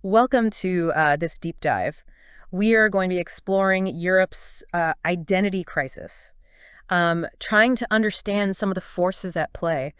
Welcome to this deep dive. We are going to be exploring Europe's identity crisis, trying to understand some of the forces at play.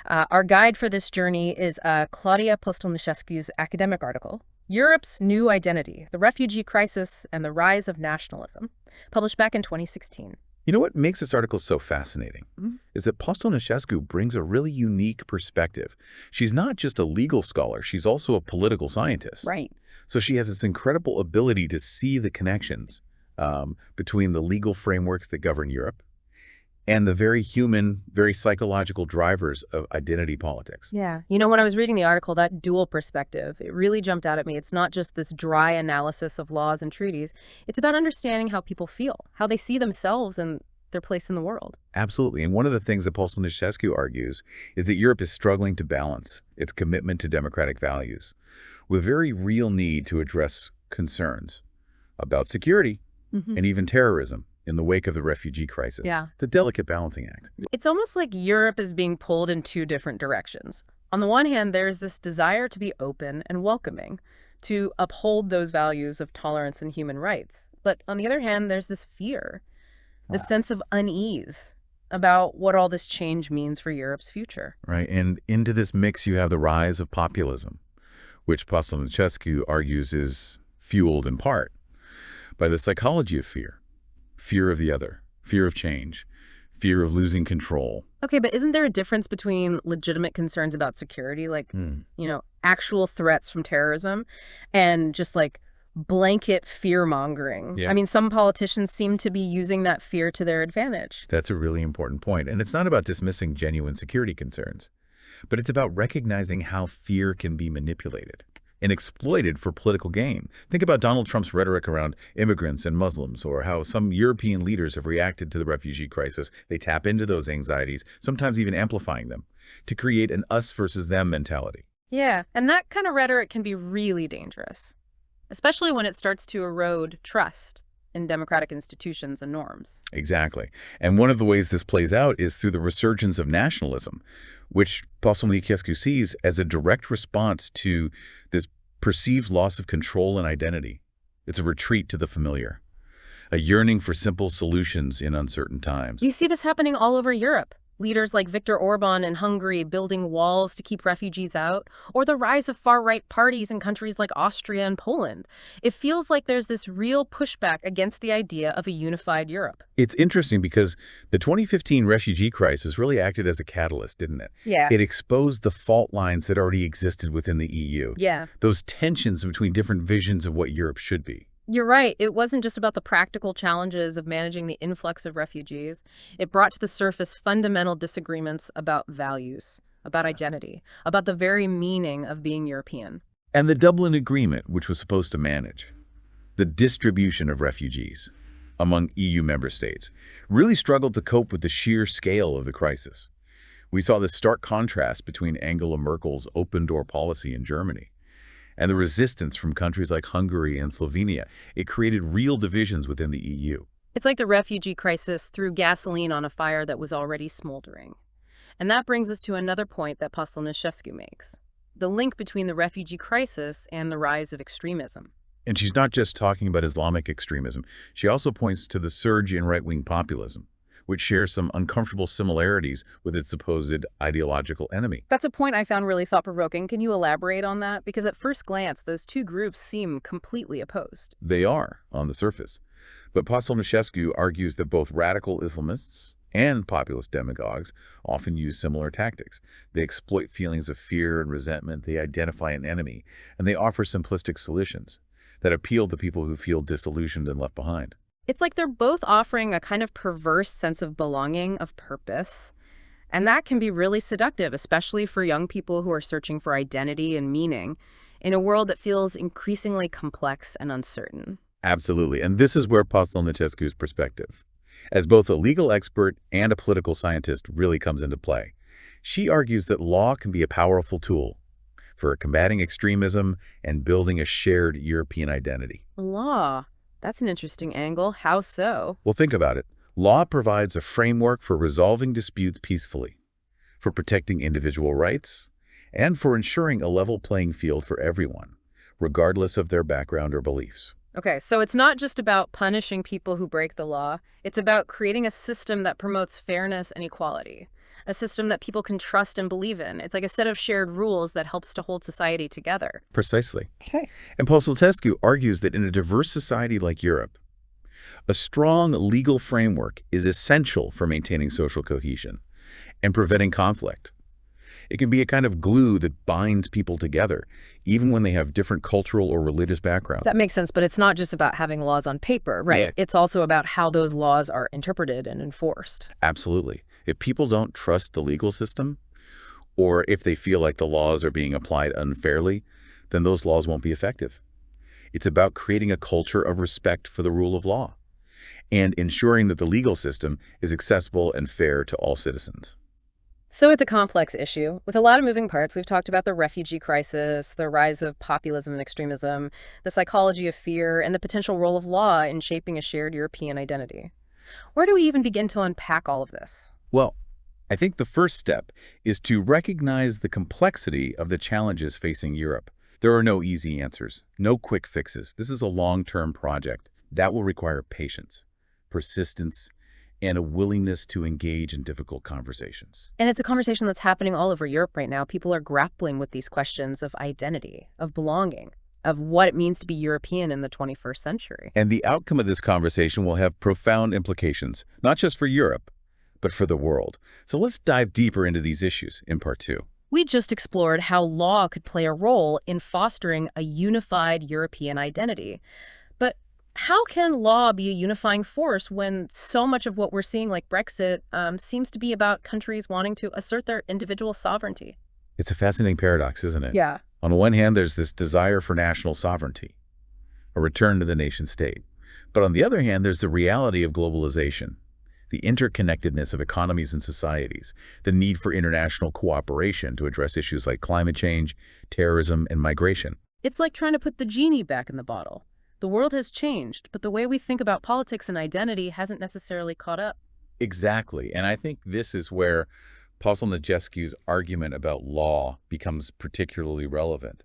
Our guide for this journey is Claudia Postelnicescu's academic article, Europe's New Identity, the Refugee Crisis and the Rise of Nationalism, published back in 2016. You know what makes this article so fascinating Mhm. is that Postelnicescu brings a really unique perspective. She's not just a legal scholar, she's also a political scientist. Right. So she has this incredible ability to see the connections between the legal frameworks that govern Europe and the very human, very psychological drivers of identity politics. Yeah. You know, when I was reading the article, that dual perspective, it really jumped out at me. It's not just this dry analysis of laws and treaties. It's about understanding how people feel, how they see themselves and their place in the world. Absolutely. And one of the things that Postelnicescu argues is that Europe is struggling to balance its commitment to democratic values with a very real need to address concerns about security and even terrorism in the wake of the refugee crisis. Yeah. It's a delicate balancing act. It's almost like Europe is being pulled in two different directions. On the one hand, there's this desire to be open and welcoming, to uphold those values of tolerance and human rights. But on the other hand, there's this fear, this sense of unease about what all this change means for Europe's future. Right. And into this mix, you have the rise of populism, which Postelnicescu argues is fueled in part by the psychology of fear, fear of the other, fear of change, fear of losing control. Okay, but isn't there a difference between legitimate concerns about security, like, actual threats from terrorism, and just like blanket fear-mongering? Yeah. I mean, some politicians seem to be using that fear to their advantage. That's a really important point. And it's not about dismissing genuine security concerns, but it's about recognizing how fear can be manipulated and exploited for political gain. Think about Donald Trump's rhetoric around immigrants and Muslims, or how some European leaders have reacted to the refugee crisis. They tap into those anxieties, sometimes even amplifying them, to create an us versus them mentality. Yeah, and that kind of rhetoric can be really dangerous, especially when it starts to erode trust in democratic institutions and norms. Exactly. And one of the ways this plays out is through the resurgence of nationalism, which Postelnicescu sees as a direct response to this perceived loss of control and identity. It's a retreat to the familiar, a yearning for simple solutions in uncertain times. You see this happening all over Europe. Leaders like Viktor Orban in Hungary building walls to keep refugees out, or the rise of far-right parties in countries like Austria and Poland. It feels like there's this real pushback against the idea of a unified Europe. It's interesting because the 2015 refugee crisis really acted as a catalyst, didn't it? Yeah. It exposed the fault lines that already existed within the EU. Yeah. Those tensions between different visions of what Europe should be. You're right. It wasn't just about the practical challenges of managing the influx of refugees. It brought to the surface fundamental disagreements about values, about identity, about the very meaning of being European. And the Dublin Agreement, which was supposed to manage the distribution of refugees among EU member states, really struggled to cope with the sheer scale of the crisis. We saw this stark contrast between Angela Merkel's open-door policy in Germany and the resistance from countries like Hungary and Slovenia. It created real divisions within the EU. It's like the refugee crisis threw gasoline on a fire that was already smoldering. And that brings us to another point that Postelnicescu makes, the link between the refugee crisis and the rise of extremism. And she's not just talking about Islamic extremism. She also points to the surge in right-wing populism, which shares some uncomfortable similarities with its supposed ideological enemy. That's a point I found really thought-provoking. Can you elaborate on that? Because at first glance, those two groups seem completely opposed. They are, on the surface. But Postelnicescu argues that both radical Islamists and populist demagogues often use similar tactics. They exploit feelings of fear and resentment, they identify an enemy, and they offer simplistic solutions that appeal to people who feel disillusioned and left behind. It's like they're both offering a kind of perverse sense of belonging, of purpose. And that can be really seductive, especially for young people who are searching for identity and meaning in a world that feels increasingly complex and uncertain. Absolutely. And this is where Postelnicescu's perspective, as both a legal expert and a political scientist, really comes into play. She argues that law can be a powerful tool for combating extremism and building a shared European identity. Law. That's an interesting angle. How so? Well, think about it. Law provides a framework for resolving disputes peacefully, for protecting individual rights, and for ensuring a level playing field for everyone, regardless of their background or beliefs. Okay, so it's not just about punishing people who break the law. It's about creating a system that promotes fairness and equality, a system that people can trust and believe in. It's like a set of shared rules that helps to hold society together. Precisely. Okay. And Postelnicescu argues that in a diverse society like Europe, a strong legal framework is essential for maintaining social cohesion and preventing conflict. It can be a kind of glue that binds people together, even when they have different cultural or religious backgrounds. That makes sense, but it's not just about having laws on paper, right? Yeah. It's also about how those laws are interpreted and enforced. Absolutely. If people don't trust the legal system, or if they feel like the laws are being applied unfairly, then those laws won't be effective. It's about creating a culture of respect for the rule of law and ensuring that the legal system is accessible and fair to all citizens. So it's a complex issue with a lot of moving parts. We've talked about the refugee crisis, the rise of populism and extremism, the psychology of fear, and the potential role of law in shaping a shared European identity. Where do we even begin to unpack all of this? Well, I think the first step is to recognize the complexity of the challenges facing Europe. There are no easy answers, no quick fixes. This is a long-term project that will require patience, persistence, and a willingness to engage in difficult conversations. And it's a conversation that's happening all over Europe right now. People are grappling with these questions of identity, of belonging, of what it means to be European in the 21st century. And the outcome of this conversation will have profound implications, not just for Europe, but for the world. So let's dive deeper into these issues in part 2. We just explored how law could play a role in fostering a unified European identity. But how can law be a unifying force when so much of what we're seeing, like Brexit, seems to be about countries wanting to assert their individual sovereignty? It's a fascinating paradox, isn't it? Yeah. On the one hand, there's this desire for national sovereignty, a return to the nation state. But on the other hand, there's the reality of globalization, the interconnectedness of economies and societies, the need for international cooperation to address issues like climate change, terrorism, and migration. It's like trying to put the genie back in the bottle. The world has changed, but the way we think about politics and identity hasn't necessarily caught up. Exactly. And I think this is where Postelnicescu's argument about law becomes particularly relevant.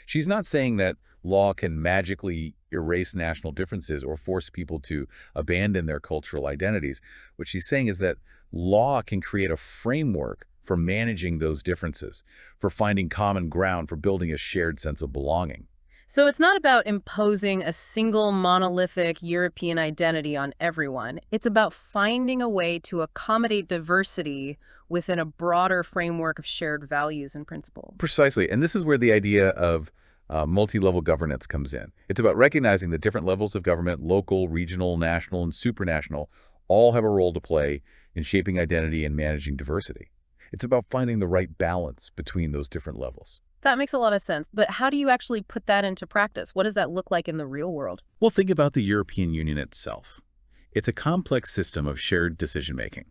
She's not saying that law can magically erase national differences or force people to abandon their cultural identities. What she's saying is that law can create a framework for managing those differences, for finding common ground, for building a shared sense of belonging. So it's not about imposing a single monolithic European identity on everyone. It's about finding a way to accommodate diversity within a broader framework of shared values and principles. Precisely. And this is where the idea of multi-level governance comes in. It's about recognizing that different levels of government, local, regional, national, and supranational, all have a role to play in shaping identity and managing diversity. It's about finding the right balance between those different levels. That makes a lot of sense. But how do you actually put that into practice? What does that look like in the real world? Well, think about the European Union itself. It's a complex system of shared decision-making,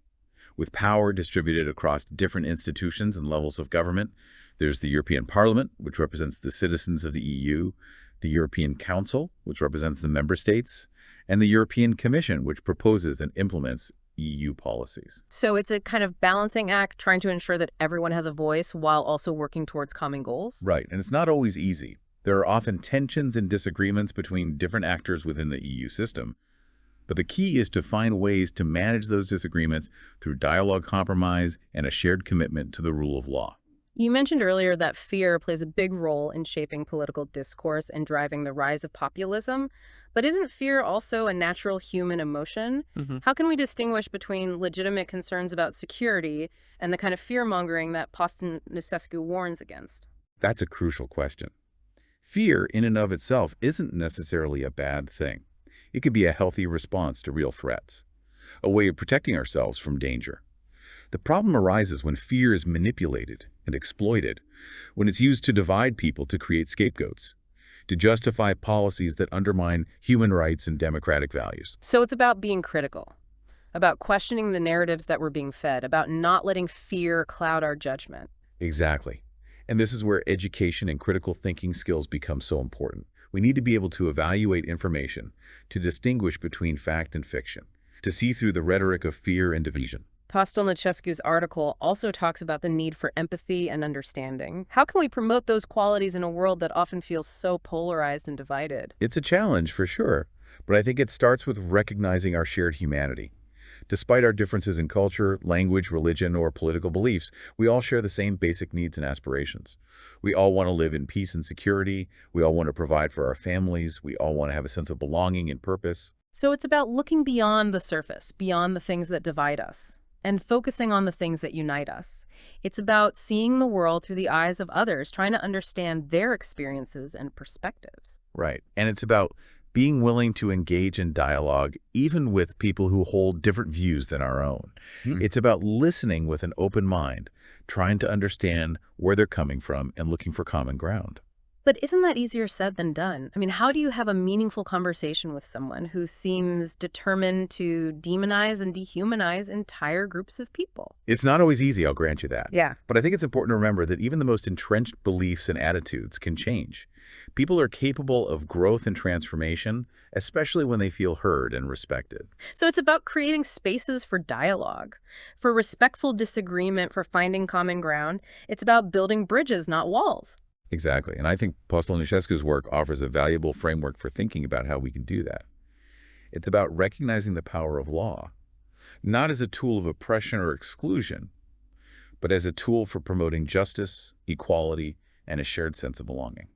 with power distributed across different institutions and levels of government. There's the European Parliament, which represents the citizens of the EU, the European Council, which represents the member states, and the European Commission, which proposes and implements EU policies. So it's a kind of balancing act, trying to ensure that everyone has a voice while also working towards common goals? Right, and it's not always easy. There are often tensions and disagreements between different actors within the EU system. But the key is to find ways to manage those disagreements through dialogue, compromise, and a shared commitment to the rule of law. You mentioned earlier that fear plays a big role in shaping political discourse and driving the rise of populism. But isn't fear also a natural human emotion? How can we distinguish between legitimate concerns about security and the kind of fear-mongering that Postelnicescu warns against? That's a crucial question. Fear in and of itself isn't necessarily a bad thing. It could be a healthy response to real threats, a way of protecting ourselves from danger. The problem arises when fear is manipulated and exploited, when it's used to divide people to create scapegoats, to justify policies that undermine human rights and democratic values. So it's about being critical, about questioning the narratives that we're being fed, about not letting fear cloud our judgment. Exactly. And this is where education and critical thinking skills become so important. We need to be able to evaluate information, to distinguish between fact and fiction, to see through the rhetoric of fear and division. Postelnicescu's article also talks about the need for empathy and understanding. How can we promote those qualities in a world that often feels so polarized and divided? It's a challenge for sure, but I think it starts with recognizing our shared humanity. Despite our differences in culture, language, religion, or political beliefs, we all share the same basic needs and aspirations. We all want to live in peace and security. We all want to provide for our families. We all want to have a sense of belonging and purpose. So it's about looking beyond the surface, beyond the things that divide us, and focusing on the things that unite us. It's about seeing the world through the eyes of others, trying to understand their experiences and perspectives. Right. And it's about being willing to engage in dialogue, even with people who hold different views than our own. It's about listening with an open mind, trying to understand where they're coming from and looking for common ground. But isn't that easier said than done? I mean, how do you have a meaningful conversation with someone who seems determined to demonize and dehumanize entire groups of people? It's not always easy, I'll grant you that. Yeah. But I think it's important to remember that even the most entrenched beliefs and attitudes can change. People are capable of growth and transformation, especially when they feel heard and respected. So it's about creating spaces for dialogue, for respectful disagreement, for finding common ground. It's about building bridges, not walls. Exactly. And I think Postelnicescu's work offers a valuable framework for thinking about how we can do that. It's about recognizing the power of law, not as a tool of oppression or exclusion, but as a tool for promoting justice, equality, and a shared sense of belonging.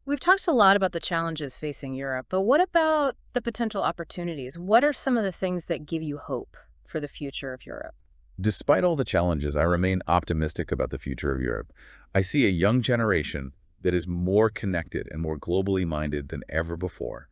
We've talked a lot about the challenges facing Europe, but what about the potential opportunities? What are some of the things that give you hope for the future of Europe? Despite all the challenges, I remain optimistic about the future of Europe. I see a young generation that is more connected and more globally minded than ever before.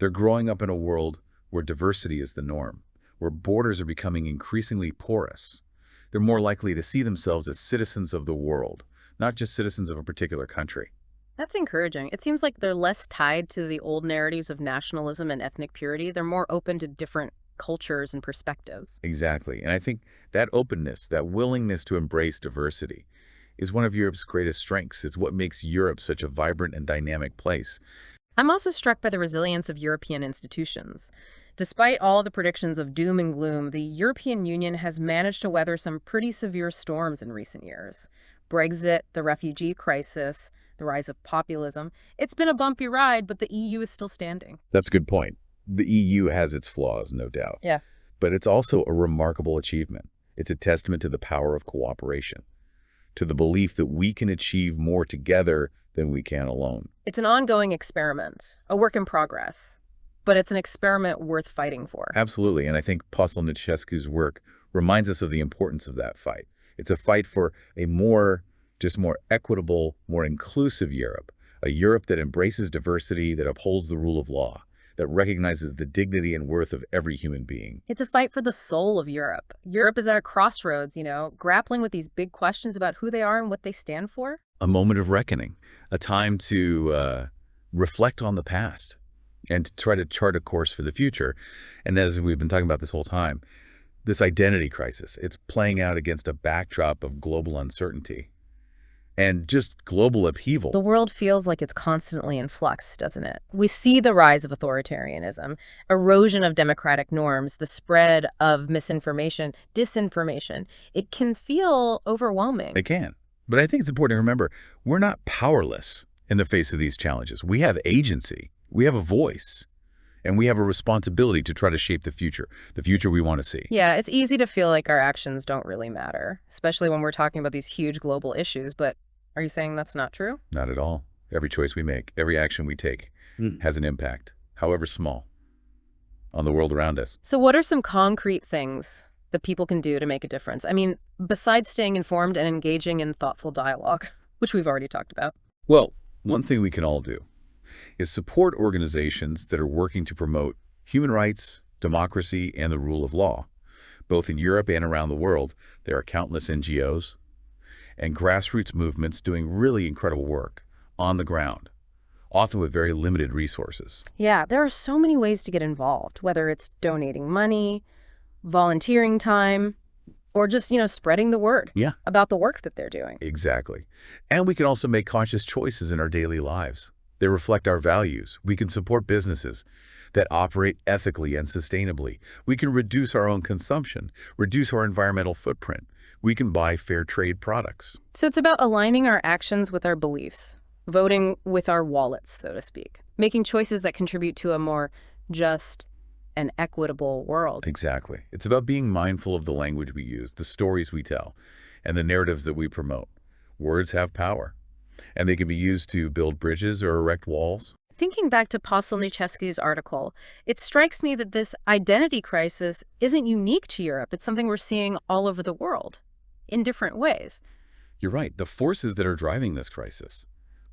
They're growing up in a world where diversity is the norm, where borders are becoming increasingly porous. They're more likely to see themselves as citizens of the world, not just citizens of a particular country. That's encouraging. It seems like they're less tied to the old narratives of nationalism and ethnic purity. They're more open to different cultures and perspectives. Exactly. And I think that openness, that willingness to embrace diversity is one of Europe's greatest strengths. It's what makes Europe such a vibrant and dynamic place. I'm also struck by the resilience of European institutions. Despite all the predictions of doom and gloom, the European Union has managed to weather some pretty severe storms in recent years. Brexit, the refugee crisis, the rise of populism. It's been a bumpy ride, but the EU is still standing. That's a good point. The EU has its flaws, no doubt. Yeah. But it's also a remarkable achievement. It's a testament to the power of cooperation, to the belief that we can achieve more together than we can alone. It's an ongoing experiment, a work in progress, but it's an experiment worth fighting for. Absolutely, and I think Postelnicescu's work reminds us of the importance of that fight. It's a fight for a more equitable, more inclusive Europe, a Europe that embraces diversity, that upholds the rule of law, that recognizes the dignity and worth of every human being. It's a fight for the soul of Europe. Europe is at a crossroads, grappling with these big questions about who they are and what they stand for. A moment of reckoning, a time to reflect on the past and to try to chart a course for the future. And as we've been talking about this whole time, this identity crisis, it's playing out against a backdrop of global uncertainty and just global upheaval. The world feels like it's constantly in flux, doesn't it? We see the rise of authoritarianism, erosion of democratic norms, the spread of misinformation, disinformation. It can feel overwhelming. It can. But I think it's important to remember, we're not powerless in the face of these challenges. We have agency, we have a voice, and we have a responsibility to try to shape the future we want to see. Yeah, it's easy to feel like our actions don't really matter, especially when we're talking about these huge global issues, but are you saying that's not true? Not at all. Every choice we make, every action we take has an impact, however small, on the world around us. So what are some concrete things that people can do to make a difference? I mean, besides staying informed and engaging in thoughtful dialogue, which we've already talked about. Well, one thing we can all do is support organizations that are working to promote human rights, democracy, and the rule of law. Both in Europe and around the world, there are countless NGOs and grassroots movements doing really incredible work on the ground, often with very limited resources. Yeah, there are so many ways to get involved, whether it's donating money, volunteering time, or just, spreading the word about the work that they're doing. Exactly. And we can also make conscious choices in our daily lives. They reflect our values. We can support businesses that operate ethically and sustainably. We can reduce our own consumption, reduce our environmental footprint. We can buy fair trade products. So it's about aligning our actions with our beliefs, voting with our wallets, so to speak, making choices that contribute to a more just and equitable world. Exactly. It's about being mindful of the language we use, the stories we tell, and the narratives that we promote. Words have power, and they can be used to build bridges or erect walls. Thinking back to Postelnicescu's article, it strikes me that this identity crisis isn't unique to Europe. It's something we're seeing all over the world in different ways. You're right. The forces that are driving this crisis,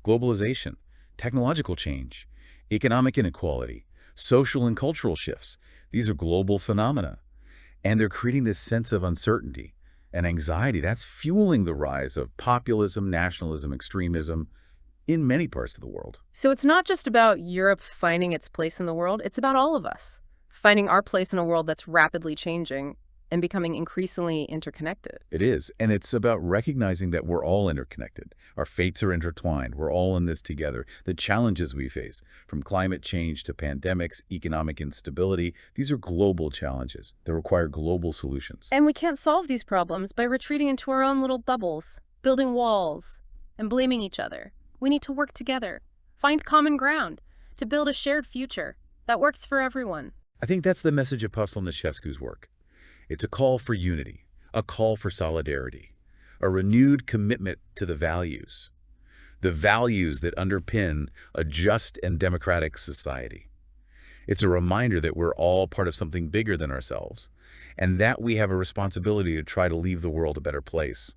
globalization, technological change, economic inequality, social and cultural shifts, these are global phenomena. And they're creating this sense of uncertainty and anxiety that's fueling the rise of populism, nationalism, extremism in many parts of the world. So it's not just about Europe finding its place in the world, it's about all of us finding our place in a world that's rapidly changing and becoming increasingly interconnected. It is, and it's about recognizing that we're all interconnected. Our fates are intertwined. We're all in this together. The challenges we face, from climate change to pandemics, economic instability, these are global challenges that require global solutions. And we can't solve these problems by retreating into our own little bubbles, building walls, and blaming each other. We need to work together, find common ground, to build a shared future that works for everyone. I think that's the message of Postelnicescu's work. It's a call for unity, a call for solidarity, a renewed commitment to the values that underpin a just and democratic society. It's a reminder that we're all part of something bigger than ourselves, and that we have a responsibility to try to leave the world a better place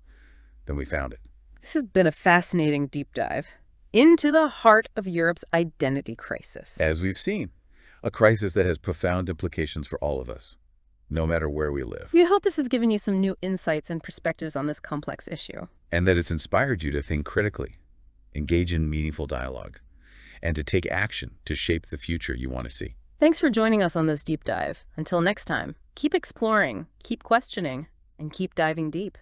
than we found it. This has been a fascinating deep dive into the heart of Europe's identity crisis. As we've seen, a crisis that has profound implications for all of us, no matter where we live. We hope this has given you some new insights and perspectives on this complex issue. And that it's inspired you to think critically, engage in meaningful dialogue, and to take action to shape the future you want to see. Thanks for joining us on this deep dive. Until next time, keep exploring, keep questioning, and keep diving deep.